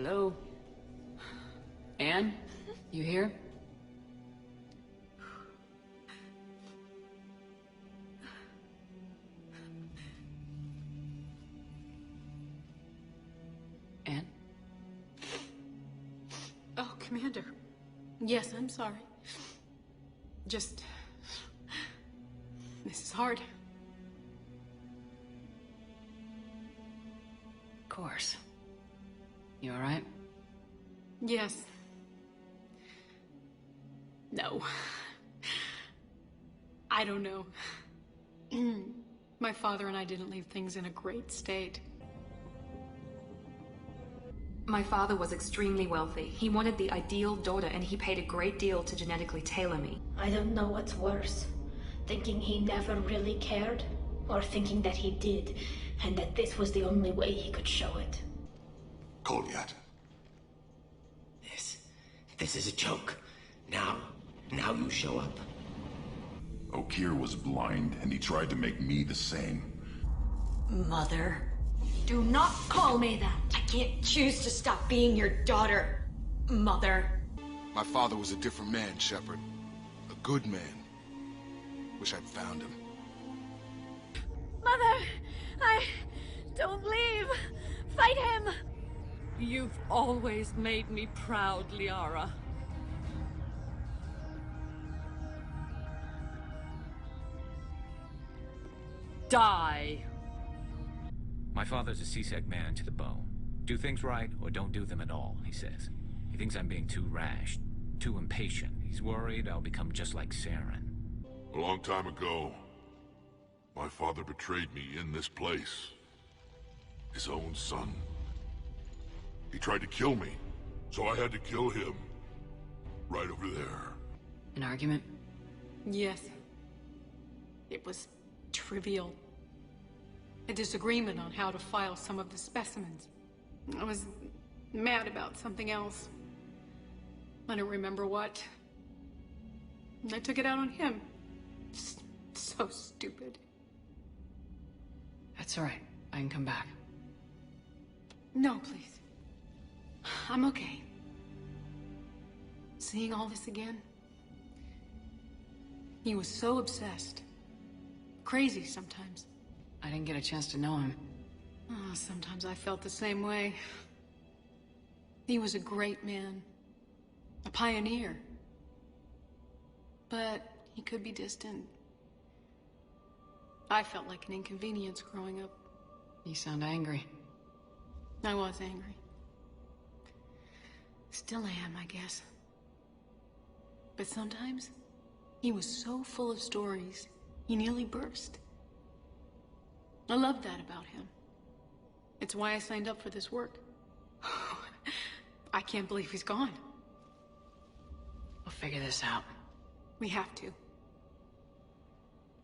Hello? Anne? You here? Anne? Oh, Commander. Yes, I'm sorry. Just... this is hard. Of course. You alright? Yes. No. I don't know. My father and I didn't leave things in a great state. My father was extremely wealthy. He wanted the ideal daughter, and he paid a great deal to genetically tailor me. I don't know what's worse. Thinking he never really cared, or thinking that he did, and that this was the only way he could show it. Kolyat. This is a joke. Now you show up. Okeer was blind, and he tried to make me the same. Mother. Do not call me that. I can't choose to stop being your daughter, Mother. My father was a different man, Shepard. A good man. Wish I'd found him. Mother! Don't leave! Fight him! You've always made me proud, Liara. Die! My father's a CSEC man to the bone. Do things right, or don't do them at all, he says. He thinks I'm being too rash, too impatient. He's worried I'll become just like Saren. A long time ago, my father betrayed me in this place. His own son. He tried to kill me, so I had to kill him. Right over there. An argument? Yes. It was trivial. A disagreement on how to file some of the specimens. I was mad about something else. I don't remember what. I took it out on him. So stupid. That's all right. I can come back. No, please. I'm okay. Seeing all this again? He was so obsessed. Crazy sometimes. I didn't get a chance to know him. Oh, sometimes I felt the same way. He was a great man. A pioneer. But he could be distant. I felt like an inconvenience growing up. You sound angry. I was angry. Still am, I guess. But sometimes, he was so full of stories, he nearly burst. I loved that about him. It's why I signed up for this work. I can't believe he's gone. We'll figure this out. We have to.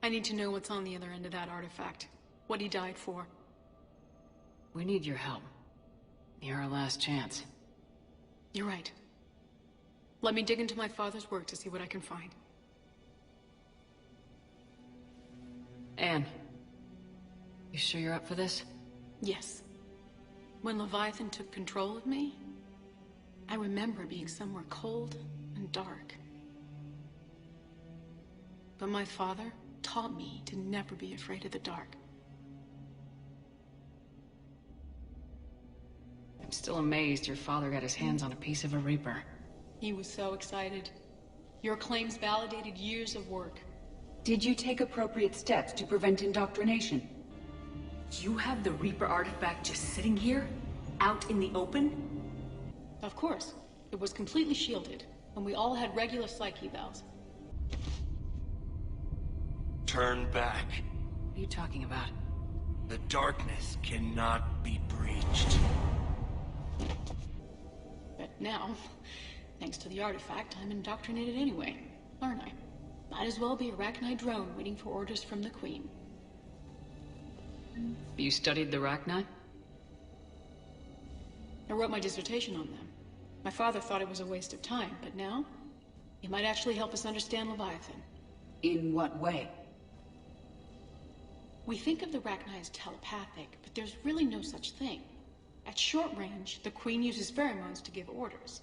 I need to know what's on the other end of that artifact. What he died for. We need your help. You're our last chance. You're right. Let me dig into my father's work to see what I can find. Anne. You sure you're up for this? Yes. When Leviathan took control of me, I remember being somewhere cold and dark. But my father taught me to never be afraid of the dark. I'm still amazed your father got his hands on a piece of a Reaper. He was so excited. Your claims validated years of work. Did you take appropriate steps to prevent indoctrination? You have the Reaper artifact just sitting here? Out in the open? Of course. It was completely shielded, and we all had regular psych evals. Turn back. What are you talking about? The darkness cannot be breached. But now, thanks to the artifact, I'm indoctrinated anyway, aren't I? Might as well be a Rachni drone waiting for orders from the Queen. You studied the Rachni? I wrote my dissertation on them. My father thought it was a waste of time, but now, it might actually help us understand Leviathan. In what way? We think of the Rachni as telepathic, but there's really no such thing. At short range, the Queen uses pheromones to give orders.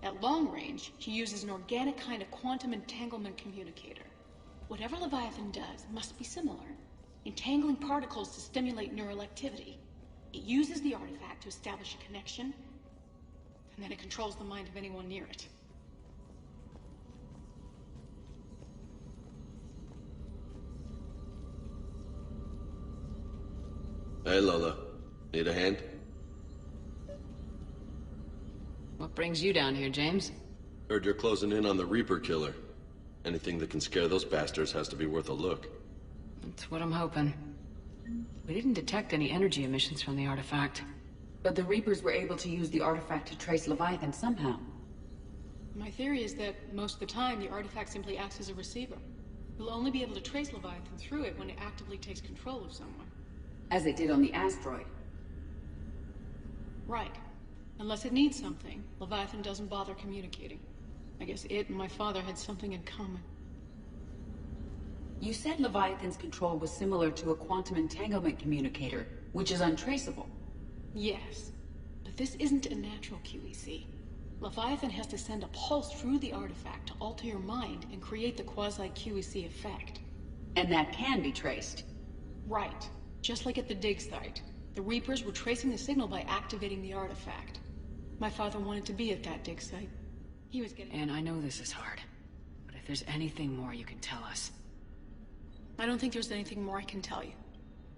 At long range, she uses an organic kind of quantum entanglement communicator. Whatever Leviathan does must be similar, entangling particles to stimulate neural activity. It uses the artifact to establish a connection, and then it controls the mind of anyone near it. Hey, Lola. Need a hand? What brings you down here, James? Heard you're closing in on the Reaper killer. Anything that can scare those bastards has to be worth a look. That's what I'm hoping. We didn't detect any energy emissions from the artifact. But the Reapers were able to use the artifact to trace Leviathan somehow. My theory is that most of the time, the artifact simply acts as a receiver. We'll only be able to trace Leviathan through it when it actively takes control of someone. As it did on the asteroid. Right. Unless it needs something, Leviathan doesn't bother communicating. I guess it and my father had something in common. You said Leviathan's control was similar to a quantum entanglement communicator, which is untraceable. Yes, but this isn't a natural QEC. Leviathan has to send a pulse through the artifact to alter your mind and create the quasi-QEC effect. And that can be traced. Right. Just like at the dig site. The Reapers were tracing the signal by activating the artifact. My father wanted to be at that dig site. He was getting... And I know this is hard, but if there's anything more you can tell us... I don't think there's anything more I can tell you.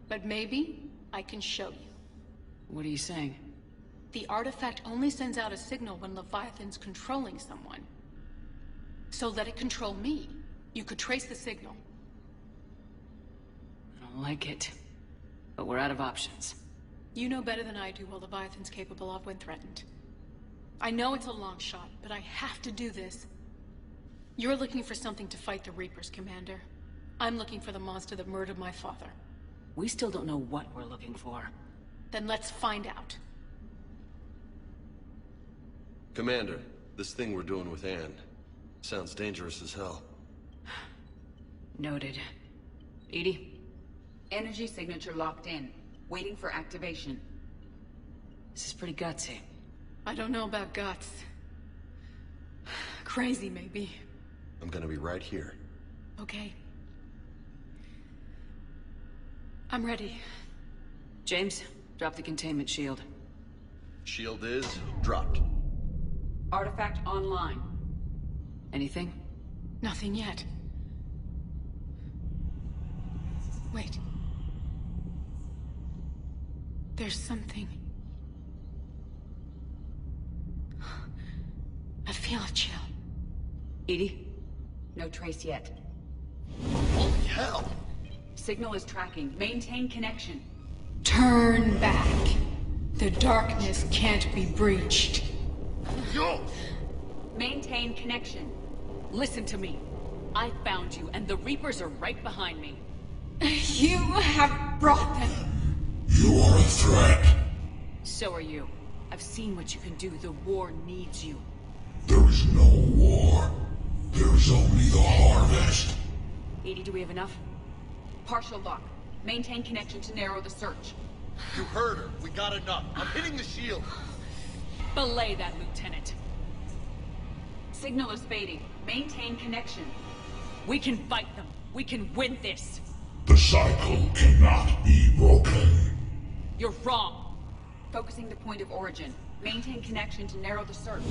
But maybe I can show you. What are you saying? The artifact only sends out a signal when Leviathan's controlling someone. So let it control me. You could trace the signal. I don't like it. But we're out of options. You know better than I do what Leviathan's capable of when threatened. I know it's a long shot, but I have to do this. You're looking for something to fight the Reapers, Commander. I'm looking for the monster that murdered my father. We still don't know what we're looking for. Then let's find out. Commander, this thing we're doing with Anne sounds dangerous as hell. Noted. Edie? Energy signature locked in, waiting for activation. This is pretty gutsy. I don't know about guts. Crazy, maybe. I'm gonna be right here. Okay. I'm ready. James, drop the containment shield. Shield is dropped. Artifact online. Anything? Nothing yet. Wait. There's something. I feel a chill. Edie? No trace yet. Holy hell! Signal is tracking. Maintain connection. Turn back. The darkness can't be breached. Yo! Maintain connection. Listen to me. I found you, and the Reapers are right behind me. You have brought them. You are a threat. So are you. I've seen what you can do. The war needs you. There is no war. There is only the harvest. Edie, do we have enough? Partial lock. Maintain connection to narrow the search. You heard her. We got enough. I'm hitting the shield. Belay that, Lieutenant. Signal is fading. Maintain connection. We can fight them. We can win this. The cycle cannot be broken. You're wrong. Focusing the point of origin. Maintain connection to narrow the search.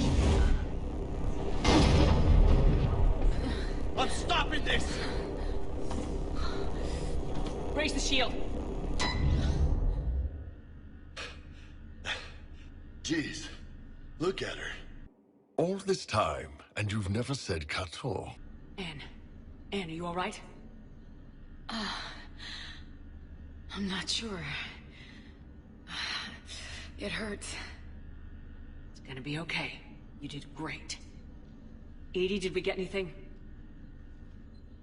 I'm stopping this! Raise the shield. Jeez, look at her. All this time, and you've never said Kato. Anne, are you all right? I'm not sure. It hurts. It's gonna be okay. You did great. Edie, did we get anything?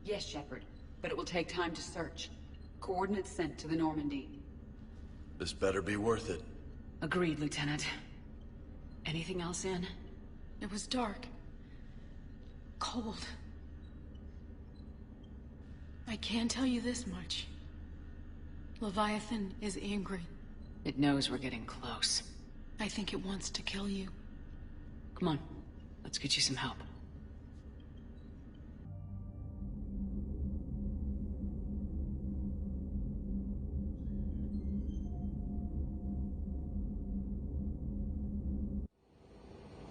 Yes, Shepard, but it will take time to search. Coordinates sent to the Normandy. This better be worth it. Agreed, Lieutenant. Anything else, Anne? It was dark. Cold. I can tell you this much. Leviathan is angry. It knows we're getting close. I think it wants to kill you. Come on, let's get you some help.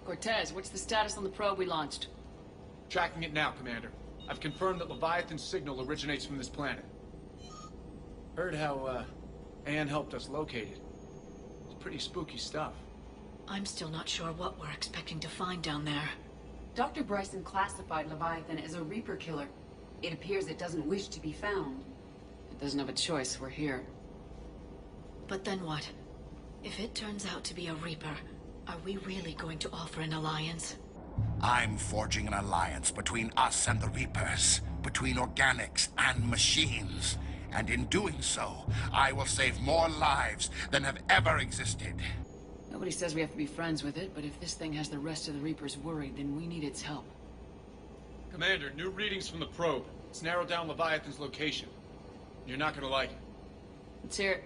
Cortez, what's the status on the probe we launched? Tracking it now, Commander. I've confirmed that Leviathan's signal originates from this planet. Heard how, Anne helped us locate it. It's pretty spooky stuff. I'm still not sure what we're expecting to find down there. Dr. Bryson classified Leviathan as a Reaper killer. It appears it doesn't wish to be found. It doesn't have a choice, we're here. But then what? If it turns out to be a Reaper, are we really going to offer an alliance? I'm forging an alliance between us and the Reapers, between organics and machines. And in doing so, I will save more lives than have ever existed. Nobody says we have to be friends with it, but if this thing has the rest of the Reapers worried, then we need its help. Commander, new readings from the probe. It's narrowed down Leviathan's location. You're not gonna like it. Let's hear it.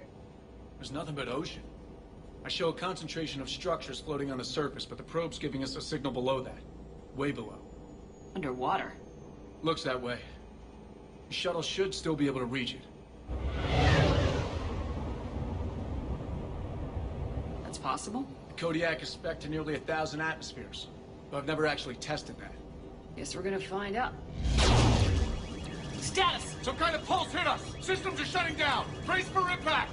There's nothing but ocean. I show a concentration of structures floating on the surface, but the probe's giving us a signal below that. Way below. Underwater? Looks that way. The shuttle should still be able to reach it. That's possible? The Kodiak is spec'd to nearly 1,000 atmospheres, but I've never actually tested that. Guess we're gonna find out. Status! Some kind of pulse hit us! Systems are shutting down! Brace for impact!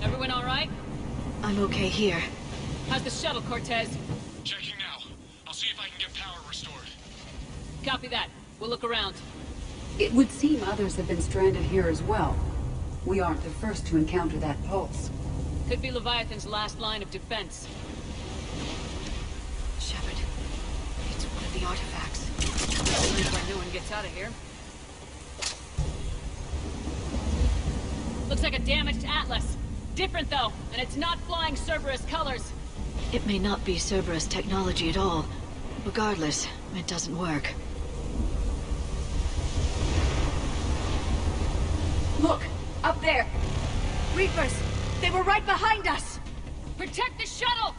Everyone all right? I'm okay here. How's the shuttle, Cortez? Checking now. I'll see if I can get power restored. Copy that. We'll look around. It would seem others have been stranded here as well. We aren't the first to encounter that pulse. Could be Leviathan's last line of defense. Shepard, it's one of the artifacts. Only if no one gets out of here. Looks like a damaged Atlas. Different though, and it's not flying Cerberus colors. It may not be Cerberus technology at all. Regardless, it doesn't work. Look! Up there! Reapers! They were right behind us! Protect the shuttle!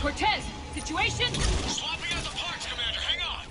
Cortez, situation? Swapping out the parts, Commander. Hang on!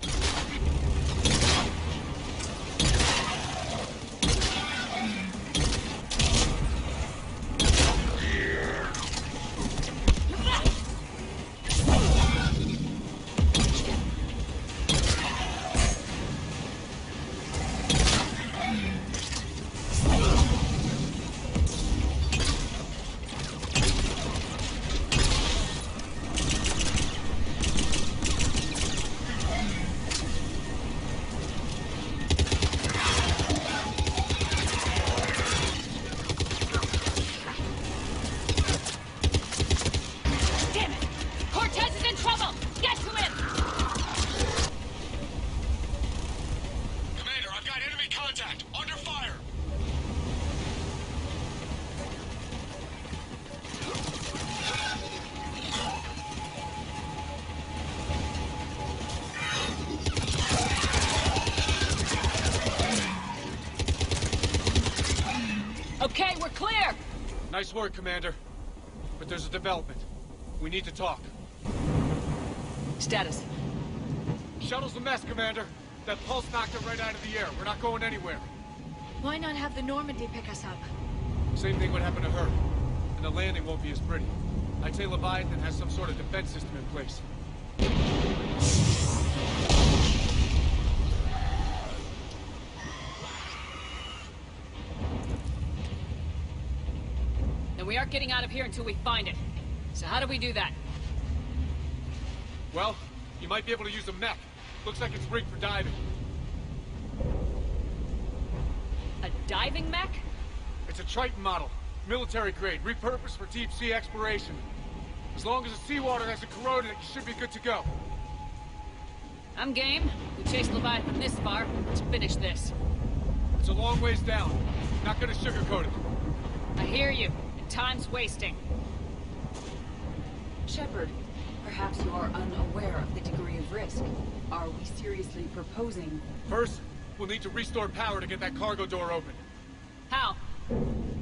Okay, we're clear! Nice work, Commander. But there's a development. We need to talk. Status. Shuttle's a mess, Commander. That pulse knocked it right out of the air. We're not going anywhere. Why not have the Normandy pick us up? Same thing would happen to her. And the landing won't be as pretty. I'd say Leviathan has some sort of defense system in place. Then we aren't getting out of here until we find it. So how do we do that? Well, you might be able to use a mech. Looks like it's rigged for diving. A diving mech? It's a Triton model. Military grade, repurposed for deep sea exploration. As long as the seawater hasn't corroded, it should be good to go. I'm game. We chased Leviathan this far. Let's finish this. It's a long ways down. Not gonna sugarcoat it. I hear you. And time's wasting. Shepard, perhaps you are unaware of the degree of risk. Are we seriously proposing... First, we'll need to restore power to get that cargo door open. How?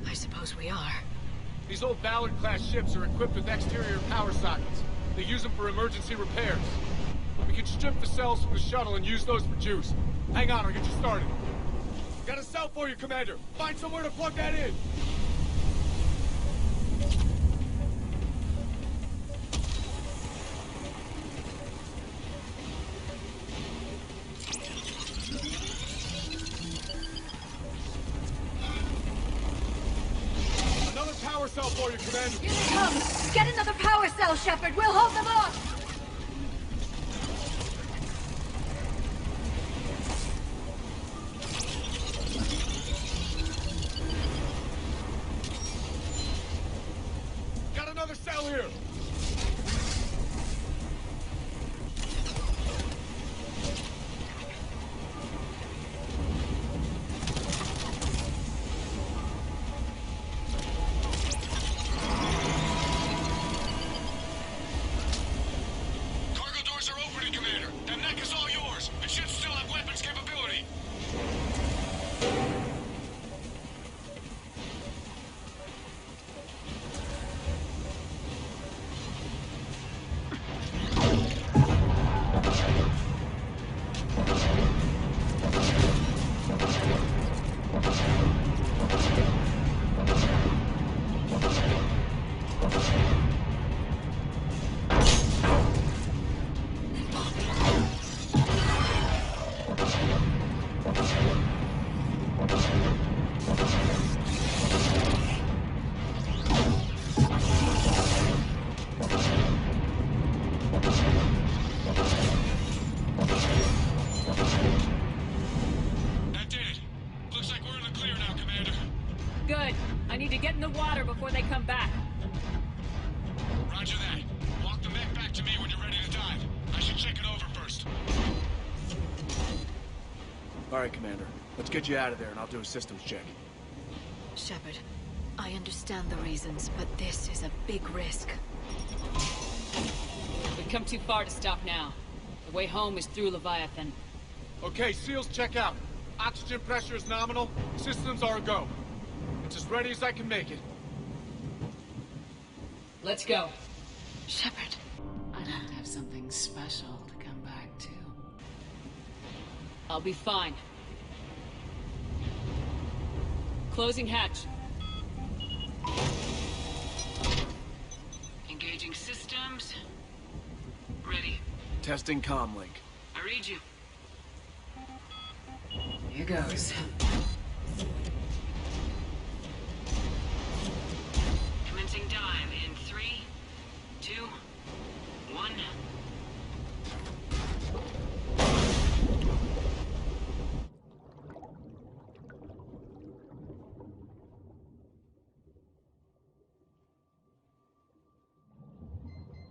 I suppose we are. These old Ballard-class ships are equipped with exterior power sockets. They use them for emergency repairs. We can strip the cells from the shuttle and use those for juice. Hang on, I'll get you started. Got a cell for you, Commander. Find somewhere to plug that in. Another power cell for you, Commander. Here they come! Get another power cell, Shepard! We'll hold them off! Got another cell here. Cargo doors are opening, Commander. That mech is all yours. It should still have weapons capability. That did it. Looks like we're in the clear now, Commander. Good. I need to get in the water before they come back. Roger that. Walk the mech back to me when you're ready to dive. I should check it over first. All right, Commander. Let's get you out of there, and I'll do a systems check. Shepard, I understand the reasons, but this is a big risk. We've come too far to stop now. The way home is through Leviathan. Okay, SEALs, check out. Oxygen pressure is nominal. Systems are a go. It's as ready as I can make it. Let's go. Shepard. I'd have to have something special to come back to. I'll be fine. Closing hatch. Engaging systems. Ready. Testing comm link. I read you. Here goes. Commencing dive in 3, 2, 1.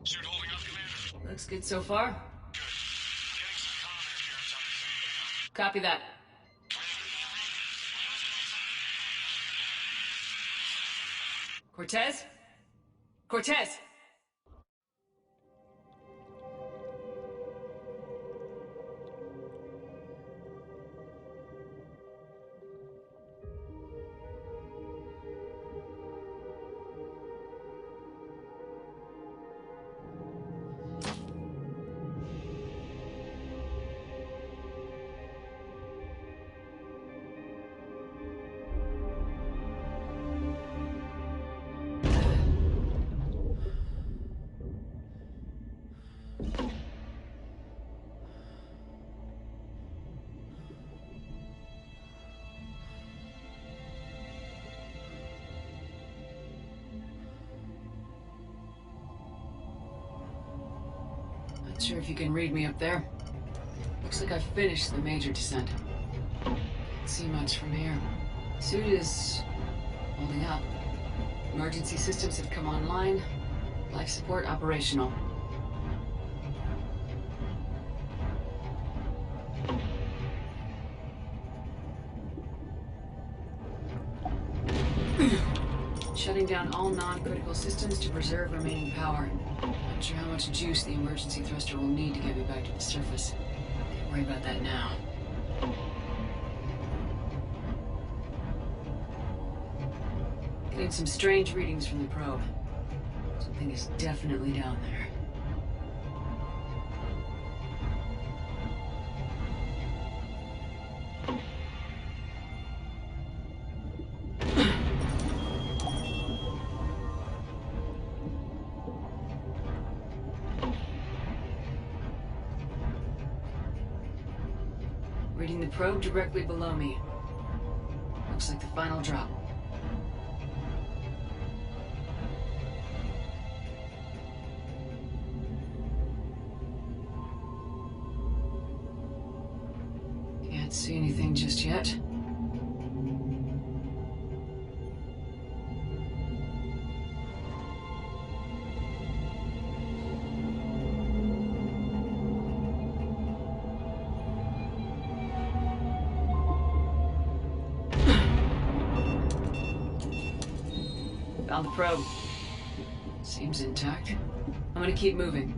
Suit holding up, Commander. Looks good so far. Good. Getting some comm interference on the Copy that. Cortez? Cortez! Not sure if you can read me up there. Looks like I've finished the major descent. Can't see much from here. Suit is holding up. Emergency systems have come online. Life support operational. Shutting down all non-critical systems to preserve remaining power. Not sure how much juice the emergency thruster will need to get me back to the surface. Can't worry about that now. Getting some strange readings from the probe. Something is definitely down there. Reading the probe directly below me. Looks like the final drop. Can't see anything just yet. Found the probe. Seems intact. I'm gonna keep moving.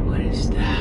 What is that?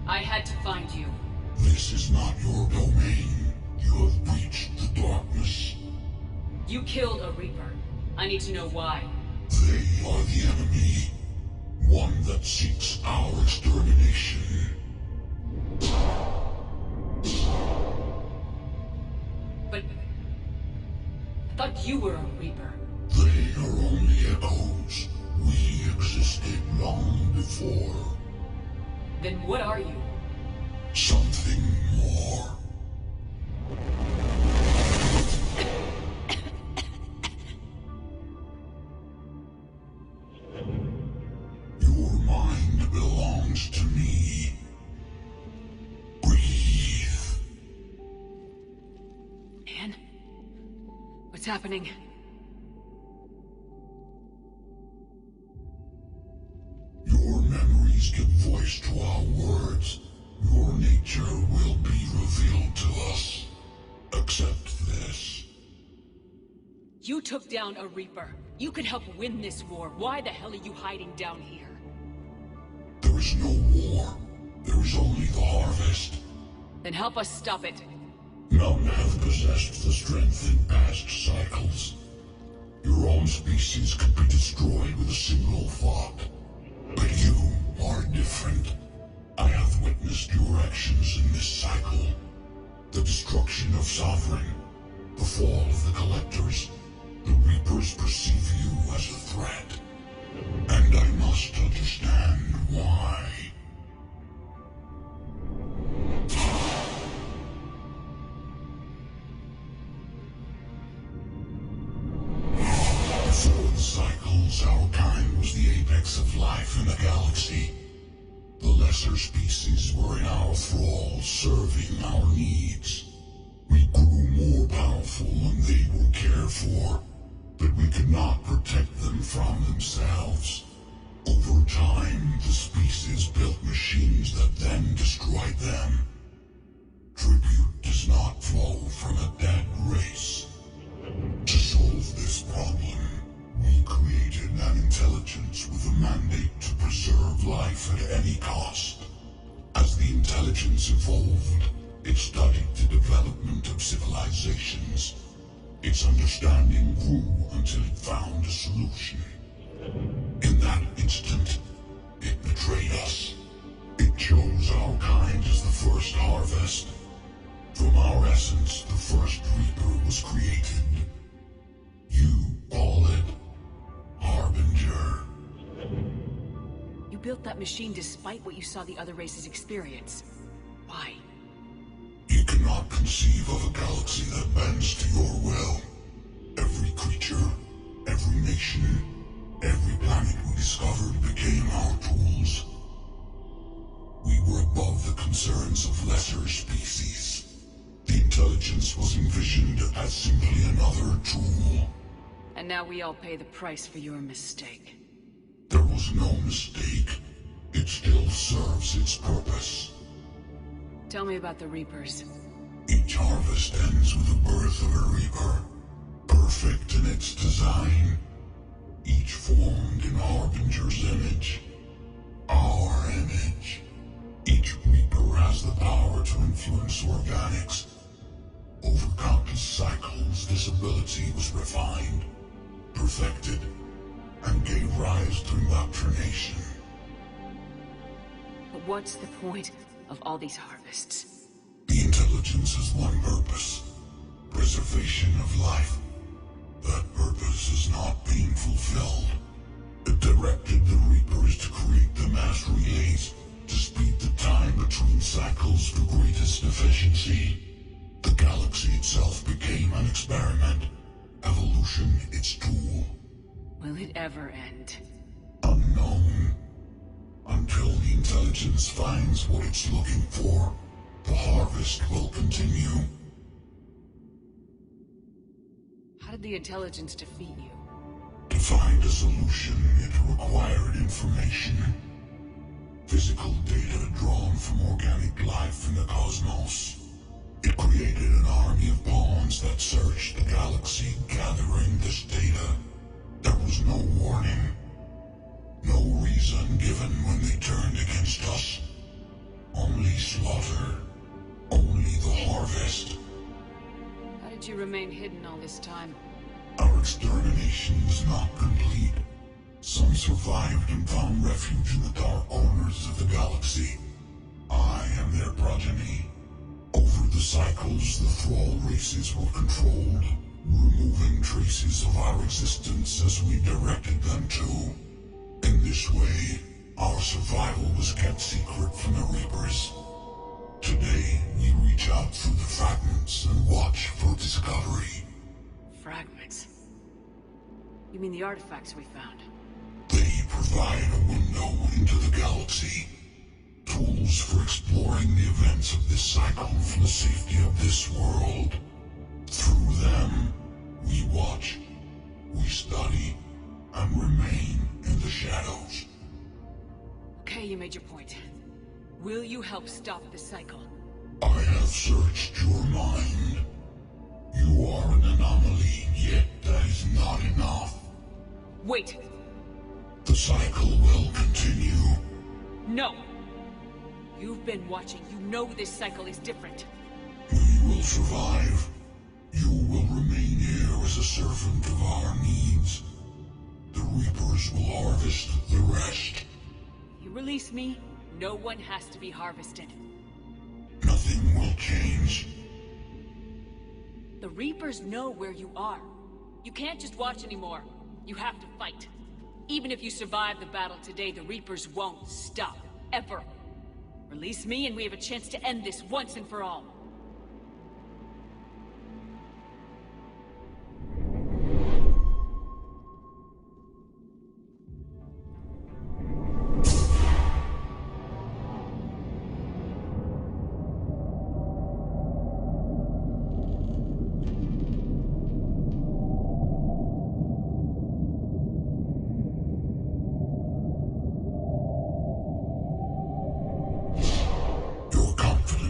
I had to find you. This is not your domain. You have breached the darkness. You killed a Reaper. I need to know why. They are the enemy. One that seeks our extermination. But I thought you were a Reaper. They are only echoes. We existed long before. Then what are you? Something more. Your mind belongs to me. Breathe. Man? What's happening? Your memories give voice to our words. Your nature will be revealed to us. Accept this. You took down a Reaper. You could help win this war. Why the hell are you hiding down here? There is no war. There is only the harvest. Then help us stop it. None have possessed the strength in past cycles. Your own species could be destroyed with a single thought. But you are different. I have witnessed your actions in this cycle. The destruction of Sovereign, the fall of the Collectors. The Reapers perceive you as a threat. And I must understand why. Before the cycles, our kind was the apex of life in the galaxy. The lesser species were in our thrall, serving our needs. We grew more powerful and they were cared for, but we could not protect them from themselves. Over time, the species built machines that then destroyed them. Tribute does not flow from a dead race. To solve this problem, we created an intelligence with a mandate to preserve life at any cost. As the intelligence evolved, it studied the development of civilizations. Its understanding grew until it found a solution. In that instant, it betrayed us. It chose our kind as the first harvest. From our essence, the first Reaper was created. You call it Harbinger. You built that machine despite what you saw the other races experience. Why? You cannot conceive of a galaxy that bends to your will. Every creature, every nation, every planet we discovered became our tools. We were above the concerns of lesser species. The intelligence was envisioned as simply another tool. And now we all pay the price for your mistake. There was no mistake. It still serves its purpose. Tell me about the Reapers. Each harvest ends with the birth of a Reaper, perfect in its design. Each formed in Harbinger's image. Our image. Each Reaper has the power to influence organics. Over countless cycles, this ability was refined, perfected, and gave rise to indoctrination. But what's the point of all these harvests? The intelligence has one purpose: preservation of life. That purpose is not being fulfilled. It directed the Reapers to create the mass relays to speed the time between cycles to greatest efficiency. The galaxy itself became an experiment. Evolution its tool. Will it ever end? Unknown. Until the intelligence finds what it's looking for, the harvest will continue. How did the intelligence defeat you? To find a solution, it required information. Physical data drawn from organic life in the cosmos. It created an army of pawns that searched the galaxy, gathering this data. There was no warning. No reason given when they turned against us. Only slaughter. Only the harvest. How did you remain hidden all this time? Our extermination was not complete. Some survived and found refuge in the dark corners of the galaxy. I am their progeny. Over the cycles, the Thrall races were controlled, removing traces of our existence as we directed them to. In this way, our survival was kept secret from the Reapers. Today, we reach out through the fragments and watch for discovery. Fragments? You mean the artifacts we found? They provide a window into the galaxy. Tools for exploring the events of this cycle from the safety of this world. Through them, we watch, we study, and remain in the shadows. Okay, you made your point. Will you help stop the cycle? I have searched your mind. You are an anomaly, yet that is not enough. Wait! The cycle will continue. No! You've been watching. You know this cycle is different. We will survive. You will remain here as a servant of our needs. The Reapers will harvest the rest. You release me, no one has to be harvested. Nothing will change. The Reapers know where you are. You can't just watch anymore. You have to fight. Even if you survive the battle today, the Reapers won't stop. Ever. Release me and we have a chance to end this once and for all.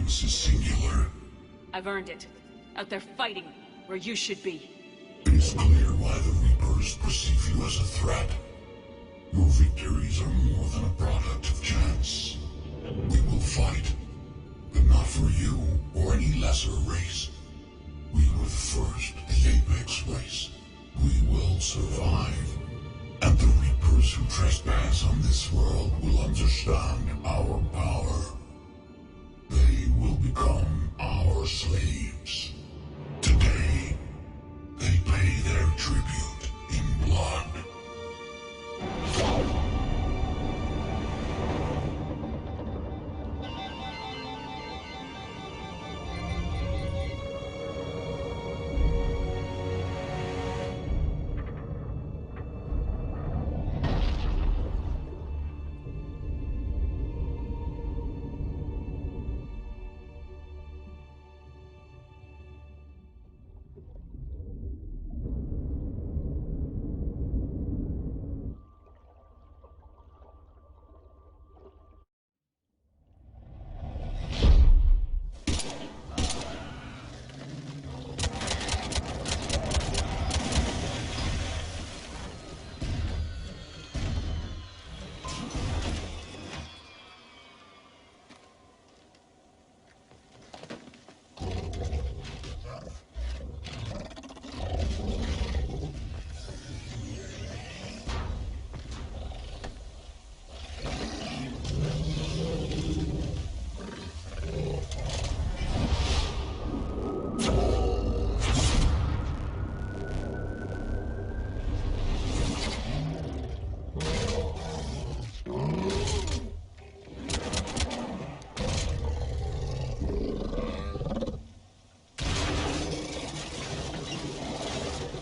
Is singular. I've earned it. Out there fighting, where you should be. It is clear why the Reapers perceive you as a threat. Your victories are more than a product of chance. We will fight, but not for you or any lesser race. We were the first, the Apex race. We will survive, and the Reapers trespass on this world will understand our power. They will become our slaves. Today, they pay their tribute in blood.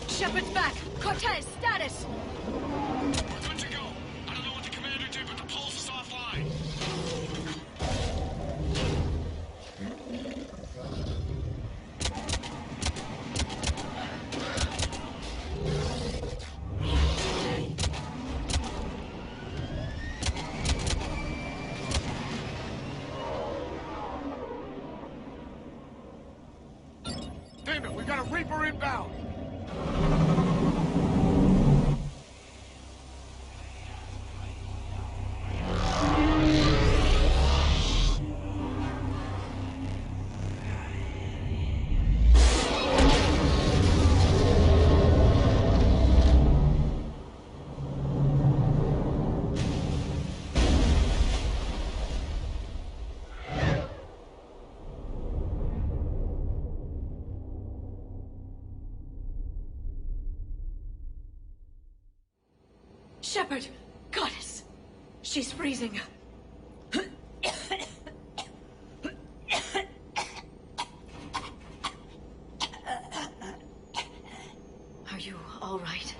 Shepard's back! Cortez, status! We're good to go. I don't know what the commander did, but the pulse is offline. Damn it, we got a Reaper inbound! Shepard! Goddess! She's freezing. Are you all right?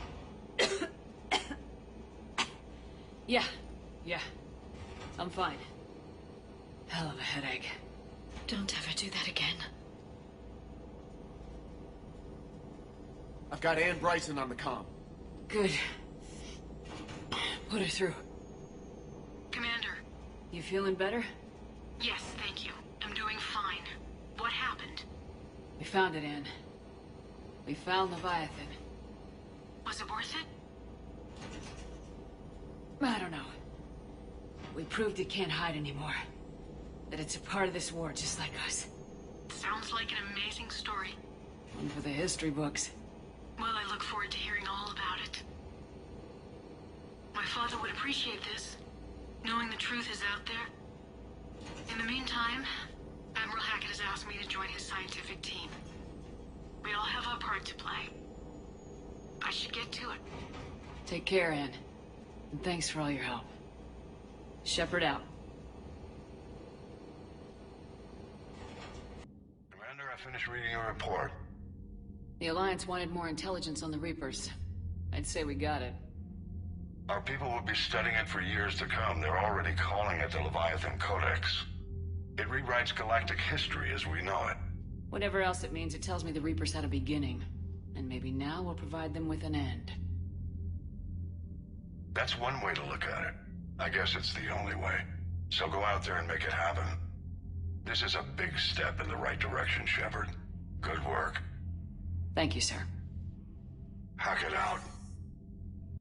Yeah. I'm fine. Hell of a headache. Don't ever do that again. I've got Ann Bryson on the comm. Good. Put her through. Commander. You feeling better? Yes, thank you. I'm doing fine. What happened? We found it, Ann. We found Leviathan. Was it worth it? I don't know. We proved it can't hide anymore. That it's a part of this war, just like us. Sounds like an amazing story. One for the history books. Well, I look forward to hearing all about it. My father would appreciate this, knowing the truth is out there. In the meantime, Admiral Hackett has asked me to join his scientific team. We all have our part to play. I should get to it. Take care, Ann. And thanks for all your help. Shepard out. Commander, I finished reading your report. The Alliance wanted more intelligence on the Reapers. I'd say we got it. Our people will be studying it for years to come. They're already calling it the Leviathan Codex. It rewrites galactic history as we know it. Whatever else it means, it tells me the Reapers had a beginning. And maybe now we'll provide them with an end. That's one way to look at it. I guess it's the only way. So go out there and make it happen. This is a big step in the right direction, Shepard. Good work. Thank you, sir. Hackett out.